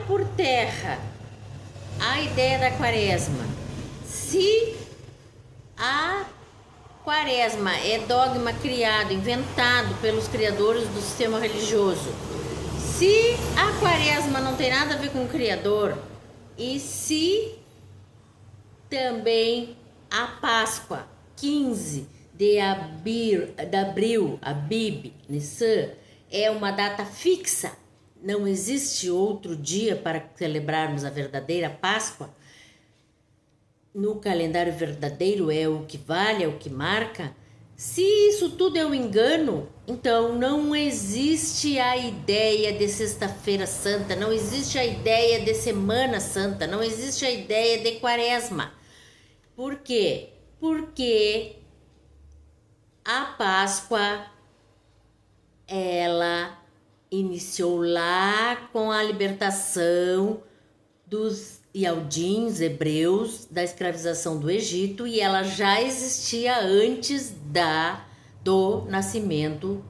cai por terra a ideia da quaresma, se a quaresma é dogma criado, inventado pelos criadores do sistema religioso, se a quaresma não tem nada a ver com o criador, e se também a Páscoa, 15 de abril, Abib, Nissan, é uma data fixa, não existe outro dia para celebrarmos a verdadeira Páscoa, no calendário verdadeiro é o que vale, é o que marca. Se isso tudo é um engano, então não existe a ideia de Sexta-feira Santa, não existe a ideia de Semana Santa, não existe a ideia de Quaresma. Por quê? Porque a Páscoa, ela iniciou lá com a libertação dos Ialdins, hebreus, da escravização do Egito, e ela já existia antes do nascimento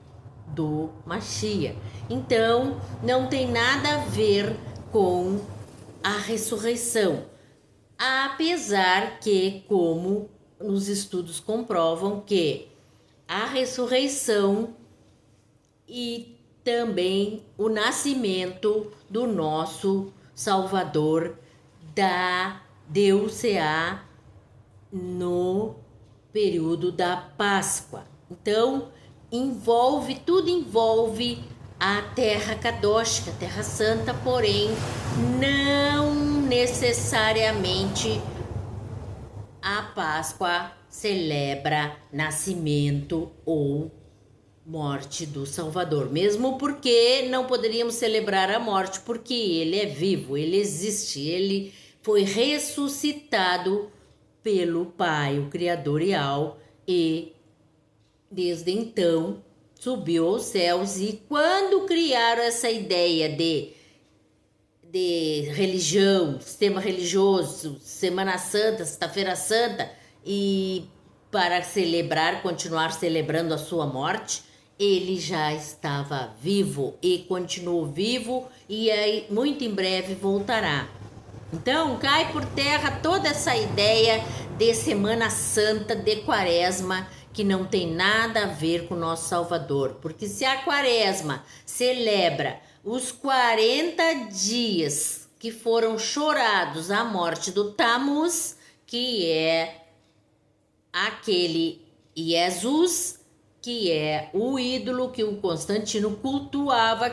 do Mashiach. Então, não tem nada a ver com a ressurreição. Apesar que, como os estudos comprovam, que a ressurreição e também o nascimento do nosso Salvador deu-se-á no período da Páscoa. Então, tudo envolve a terra kadóshica, a terra santa, porém, não necessariamente a Páscoa celebra nascimento ou morte do Salvador, mesmo porque não poderíamos celebrar a morte, porque ele é vivo, ele existe, ele foi ressuscitado pelo Pai, o Criador real, e desde então subiu aos céus. E quando criaram essa ideia de religião, sistema religioso, Semana Santa, Sexta-feira Santa, e para continuar celebrando a sua morte, ele já estava vivo e continuou vivo, e aí muito em breve voltará. Então cai por terra toda essa ideia de Semana Santa, de Quaresma, que não tem nada a ver com o nosso Salvador. Porque se a Quaresma celebra os 40 dias que foram chorados a morte do Tammuz, que é aquele Jesus, que é o ídolo que o Constantino cultuava,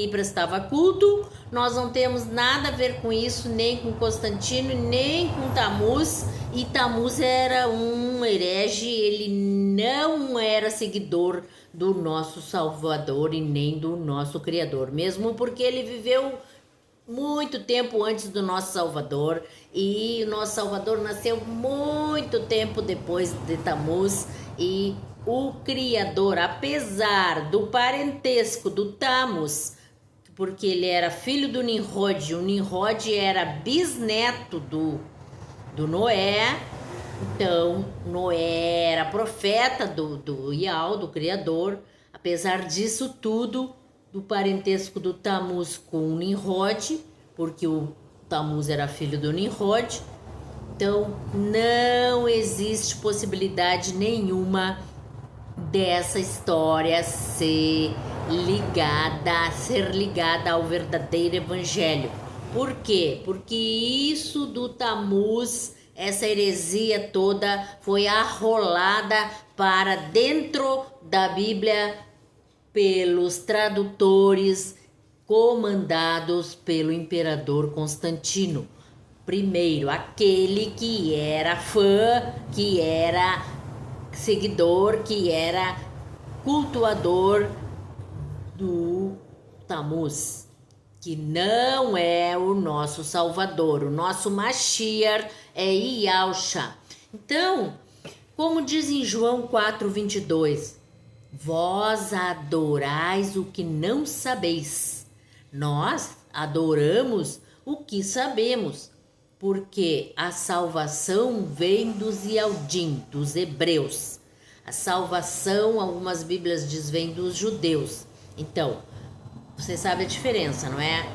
prestava culto. Nós não temos nada a ver com isso, nem com Constantino, nem com Tammuz. E Tammuz era um herege, ele não era seguidor do nosso Salvador e nem do nosso Criador, mesmo porque ele viveu muito tempo antes do nosso Salvador, e o nosso Salvador nasceu muito tempo depois de Tammuz. E o Criador, apesar do parentesco do Tammuz, porque ele era filho do Nimrod, o Nimrod era bisneto do Noé, então Noé era profeta do Ial, do Criador. Apesar disso tudo, do parentesco do Tammuz com o Nimrod, porque o Tammuz era filho do Nimrod, então não existe possibilidade nenhuma dessa história ser ligada ao verdadeiro evangelho. Por quê? Porque isso do Tammuz, essa heresia toda, foi arrolada para dentro da Bíblia pelos tradutores comandados pelo imperador Constantino I, aquele que era fã, que era seguidor, que era cultuador do Tammuz, que não é o nosso Salvador. O nosso Mashiach é Yahshua. Então, como diz em João 4:22, vós adorais o que não sabeis, nós adoramos o que sabemos, porque a salvação vem dos Ialdim, dos hebreus. A salvação, algumas bíblias dizem, vem dos judeus. Então, você sabe a diferença, não é?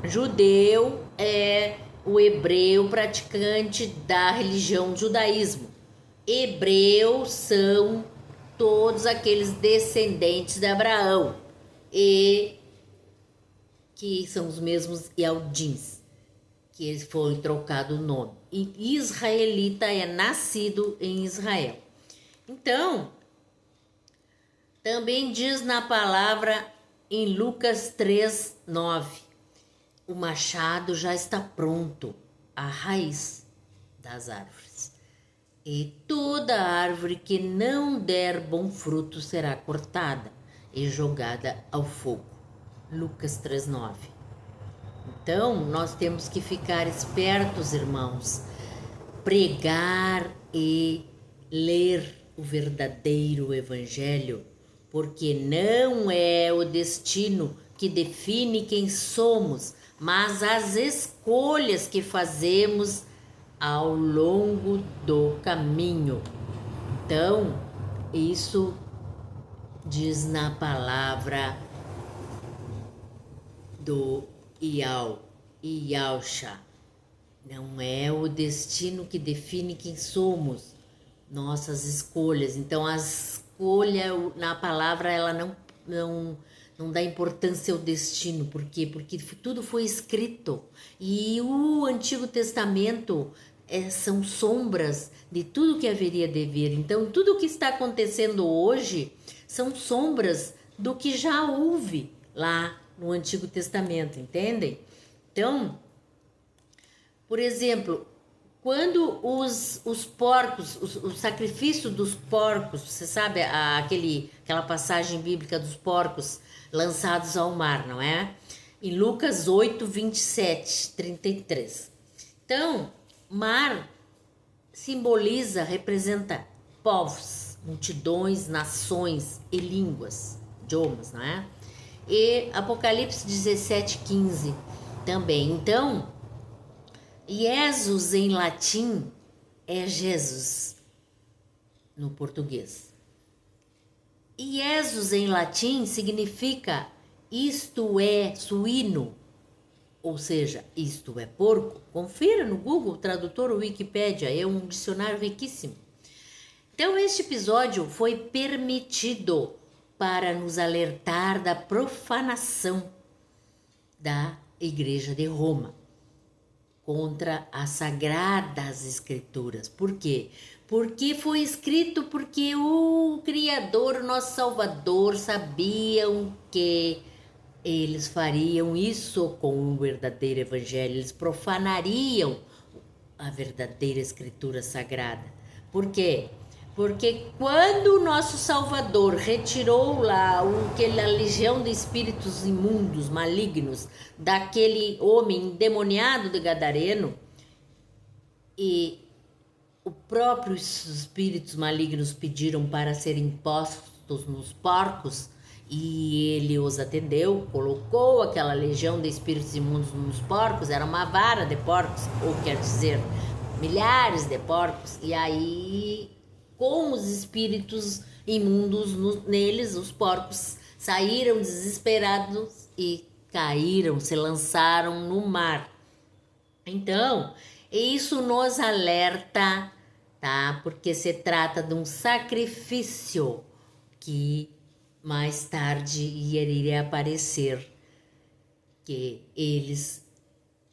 Judeu é o hebreu praticante da religião judaísmo. Hebreus são todos aqueles descendentes de Abraão e que são os mesmos Yaldins, que eles foram trocado o nome. E israelita é nascido em Israel. Então, também diz na palavra em Lucas 3:9, o machado já está pronto, a raiz das árvores. E toda árvore que não der bom fruto será cortada e jogada ao fogo. Lucas 3:9. Então, nós temos que ficar espertos, irmãos, pregar e ler o verdadeiro evangelho, porque não é o destino que define quem somos, mas as escolhas que fazemos ao longo do caminho. Então, isso diz na palavra do Iauxa. Não é o destino que define quem somos, nossas escolhas. Então, a escolha na palavra, ela não dá importância ao destino. Por quê? Porque tudo foi escrito. E o Antigo Testamento são sombras de tudo que haveria de vir. Então, tudo o que está acontecendo hoje são sombras do que já houve lá no Antigo Testamento, entendem? Então, por exemplo, quando os porcos, o sacrifício dos porcos, você sabe aquela passagem bíblica dos porcos lançados ao mar, não é? Em Lucas 8, 27, 33. Então, mar simboliza, representa povos, multidões, nações e línguas, idiomas, não é? E Apocalipse 17, 15 também. Então, Jesus em latim é Jesus no português. E Jesus em latim significa isto é suíno, ou seja, isto é porco. Confira no Google Tradutor ou Wikipédia, é um dicionário riquíssimo. Então, este episódio foi permitido para nos alertar da profanação da Igreja de Roma contra as Sagradas Escrituras. Por quê? Porque foi escrito porque o Criador, o nosso Salvador, sabiam que eles fariam isso com o verdadeiro Evangelho, eles profanariam a verdadeira Escritura Sagrada. Por quê? Porque quando o nosso Salvador retirou lá aquela legião de espíritos imundos, malignos, daquele homem endemoniado de Gadareno, e os próprios espíritos malignos pediram para serem postos nos porcos, e ele os atendeu, colocou aquela legião de espíritos imundos nos porcos, era uma vara de porcos, ou quer dizer, milhares de porcos, e aí com os espíritos imundos neles, os porcos saíram desesperados e caíram, se lançaram no mar. Então, isso nos alerta, tá? Porque se trata de um sacrifício que mais tarde iria aparecer, que eles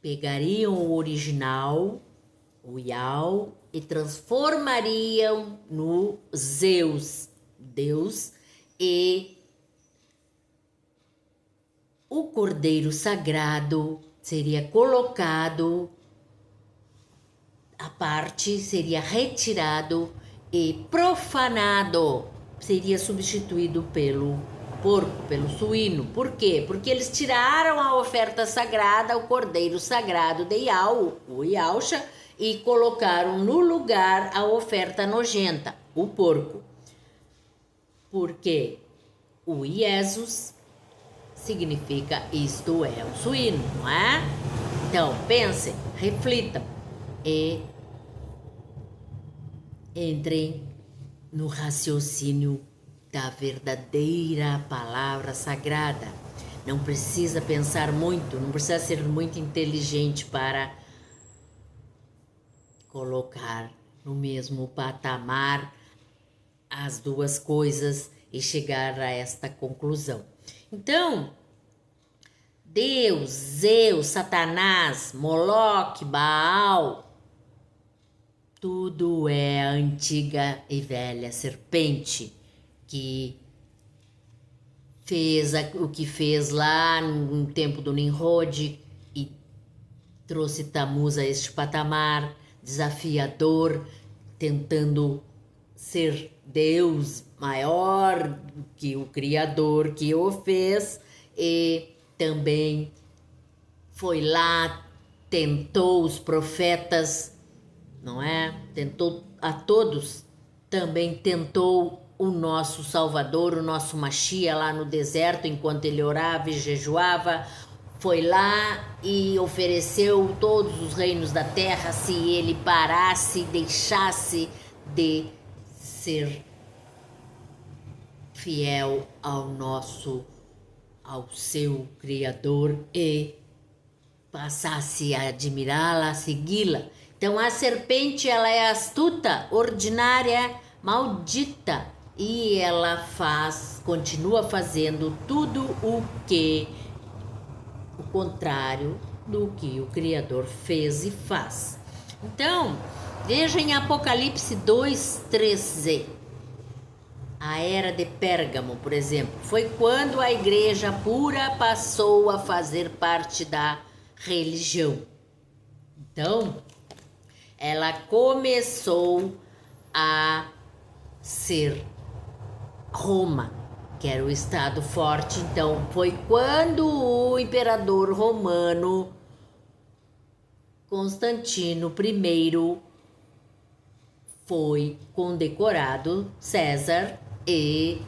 pegariam o original, o Iau, e transformariam no Zeus, Deus, e o cordeiro sagrado seria colocado à parte, seria retirado e profanado, seria substituído pelo porco, pelo suíno. Por quê? Porque eles tiraram a oferta sagrada, o cordeiro sagrado de Iau, o Iauxa, e colocaram no lugar a oferta nojenta, o porco. Porque o Jesus significa isto é o suíno, não é? Então, pensem, reflitam e entrem no raciocínio da verdadeira palavra sagrada. Não precisa pensar muito, não precisa ser muito inteligente para colocar no mesmo patamar as duas coisas e chegar a esta conclusão. Então, Deus, Zeus, Satanás, Moloque, Baal, tudo é a antiga e velha serpente que fez o que fez lá no tempo do Nimrod e trouxe Tammuz a este patamar desafiador, tentando ser Deus maior que o Criador que o fez, e também foi lá, tentou os profetas, não é? Tentou a todos, também tentou o nosso Salvador, o nosso Mashiach lá no deserto, enquanto ele orava e jejuava, foi lá e ofereceu todos os reinos da terra se ele parasse, deixasse de ser fiel ao seu Criador e passasse a admirá-la, a segui-la. Então a serpente, ela é astuta, ordinária, maldita, e ela continua fazendo tudo o contrário do que o Criador fez e faz. Então, veja em Apocalipse 2:13. A era de Pérgamo, por exemplo, foi quando a igreja pura passou a fazer parte da religião. Então, ela começou a ser Roma, que era o estado forte. Então, foi quando o imperador romano Constantino I foi condecorado, César, e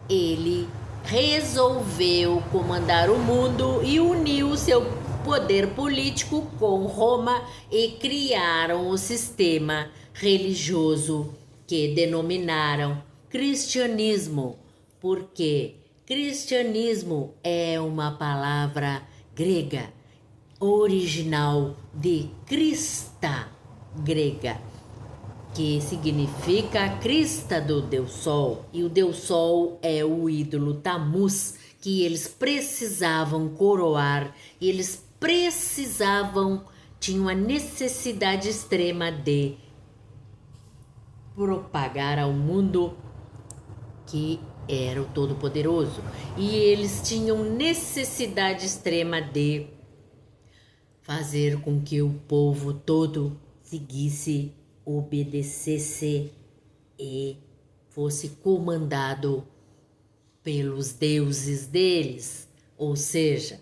ele resolveu comandar o mundo e uniu seu poder político com Roma e criaram o sistema religioso que denominaram cristianismo, porque cristianismo é uma palavra grega, original de crista grega, que significa crista do Deus Sol, e o Deus Sol é o ídolo Tammuz, que eles precisavam coroar, e eles tinham a necessidade extrema de propagar ao mundo que era o Todo-Poderoso, e eles tinham necessidade extrema de fazer com que o povo todo seguisse, obedecesse e fosse comandado pelos deuses deles, ou seja,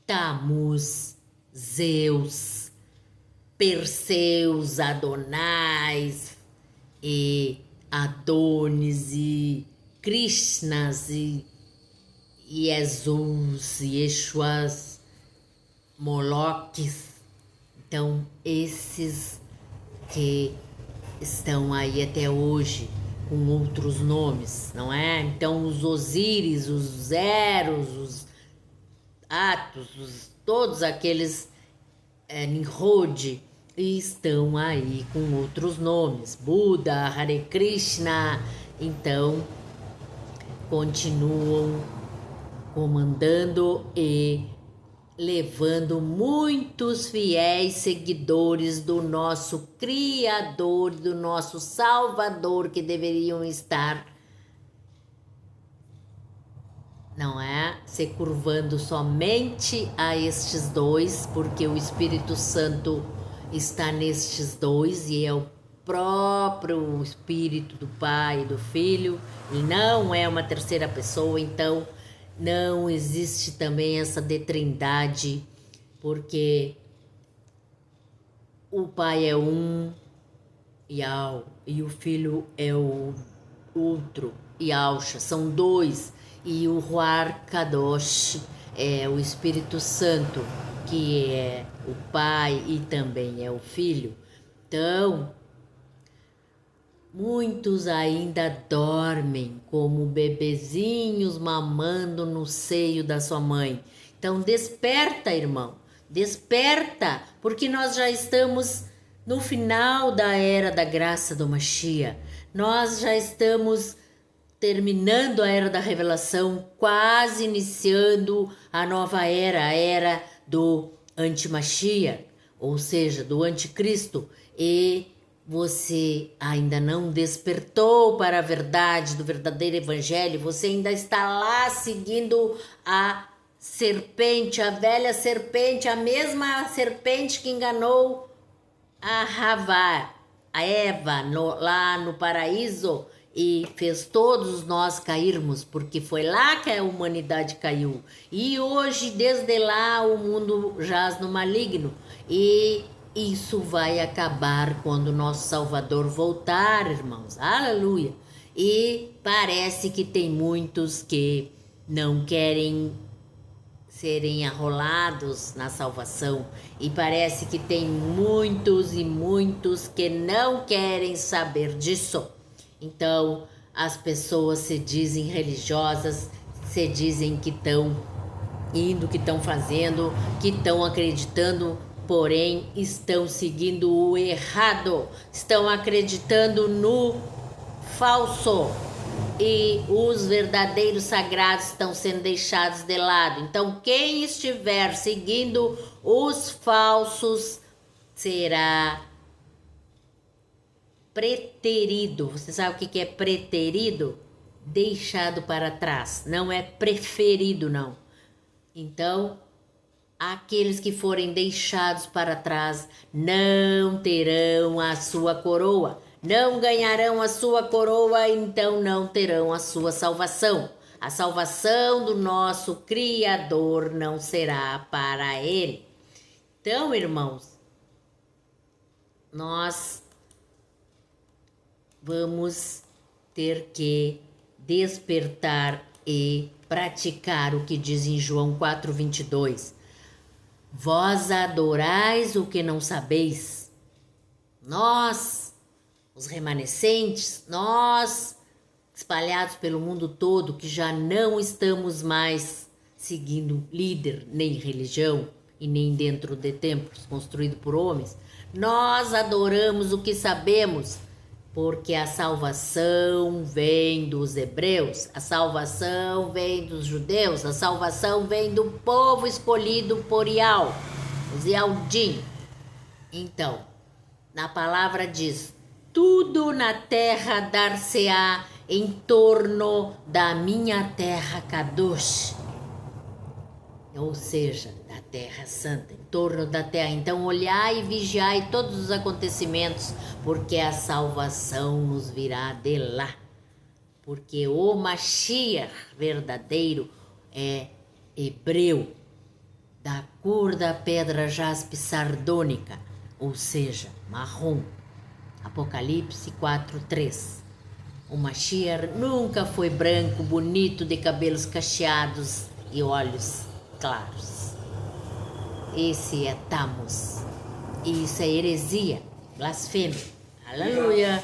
Tammuz, Zeus, Perseus, Adonais e Adonis e Krishnas e Jesus e Yeshuas, Moloques. Então, esses que estão aí até hoje com outros nomes, não é? Então, os Osíris, os Eros, os Atos, todos aqueles Nimrod, estão aí com outros nomes, Buda, Hare Krishna. Então, continuam comandando e levando muitos fiéis seguidores do nosso Criador, do nosso Salvador, que deveriam estar, não é? Se curvando somente a estes dois, porque o Espírito Santo está nestes dois e é o próprio Espírito do Pai e do Filho, e não é uma terceira pessoa. Então não existe também essa de trindade, porque o Pai é um, e o Filho é o outro, Yahusha, são dois, e o Ruach Kadosh é o Espírito Santo, que é o Pai e também é o Filho. Então, Muitos ainda dormem como bebezinhos mamando no seio da sua mãe. Então desperta, irmão, desperta, porque nós já estamos no final da era da graça do Mashiach. Nós já estamos terminando a era da revelação, quase iniciando a nova era, a era do anti-Mashiach, ou seja, do anticristo. E você ainda não despertou para a verdade do verdadeiro evangelho, você ainda está lá seguindo a serpente, a velha serpente, a mesma serpente que enganou a Havá, a Eva, lá no paraíso, e fez todos nós cairmos, porque foi lá que a humanidade caiu. E hoje, desde lá, o mundo jaz no maligno. E isso vai acabar quando nosso Salvador voltar, irmãos. Aleluia! E parece que tem muitos que não querem serem arrolados na salvação, e parece que tem muitos e muitos que não querem saber disso. Então as pessoas se dizem religiosas, se dizem que estão indo, que estão fazendo, que estão acreditando, porém estão seguindo o errado, estão acreditando no falso. E os verdadeiros sagrados estão sendo deixados de lado. Então, quem estiver seguindo os falsos será preterido. Você sabe o que é preterido? Deixado para trás. Não é preferido, não. Então, aqueles que forem deixados para trás não terão a sua coroa. Não ganharão a sua coroa, então não terão a sua salvação. A salvação do nosso Criador não será para ele. Então, irmãos, nós vamos ter que despertar e praticar o que diz em João 4:22. Vós adorais o que não sabeis. Nós, os remanescentes, nós, espalhados pelo mundo todo, que já não estamos mais seguindo líder, nem religião, e nem dentro de templos construídos por homens, nós adoramos o que sabemos, porque a salvação vem dos hebreus, a salvação vem dos judeus, a salvação vem do povo escolhido por Ial, os Ialdim. Então, na palavra diz: tudo na terra dar-se-á em torno da minha terra Kadosh, ou seja, da terra santa, em torno da terra. Então olhai e vigiai todos os acontecimentos, porque a salvação nos virá de lá. Porque o Mashiach verdadeiro é hebreu, da cor da pedra jaspe sardônica, ou seja, marrom. Apocalipse 4:3. O Mashiach nunca foi branco, bonito, de cabelos cacheados e olhos claros. Esse é Tammuz. E isso é heresia, blasfêmia. Aleluia!